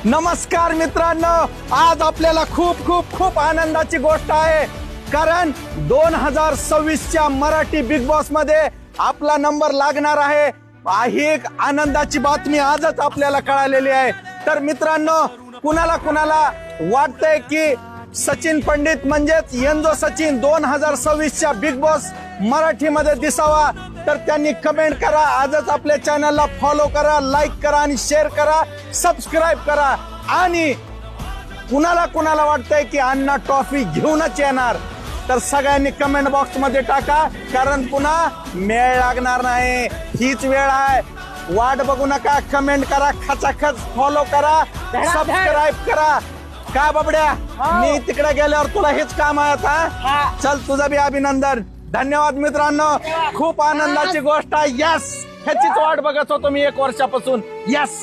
नमस्कार मित्रांनो, आज आपल्याला खूप खूप खूप आनंदाची गोष्ट आहे, कारण 2026च्या मराठी बिग बॉस मध्ये आपला नंबर लागणार आहे। ही एक आनंदाची बातमी आजच आपल्याला कळालेली आहे। तर मित्रांनो, कुणाला कुणाला वाटतंय की सचिन पंडित म्हणजेच यंजो सचिन 2026च्या बिग बॉस मराठीमध्ये दिसावा, तर त्यांनी कमेंट करा। आजच आपल्या चॅनलला फॉलो करा, लाईक करा आणि शेअर करा, सबस्क्राईब करा। आणि कुणाला कुणाला वाटतंय की अण्णा ट्रॉफी घेऊनच येणार, तर सगळ्यांनी कमेंट बॉक्स मध्ये टाका, कारण पुन्हा मेळ लागणार नाही। हीच वेळ आहे, वाट बघू नका, कमेंट करा, खचाखच फॉलो करा, सबस्क्राईब करा। काय बाबड्या, मी तिकडे गेल्यावर तुला हेच काम आहे आता। चल, तुझं बी अभिनंदन, धन्यवाद मित्रांनो, खूप आनंदाची गोष्ट आहे। यस, ह्याचीच वाट बघत होतो मी 1 वर्षापासून। यस।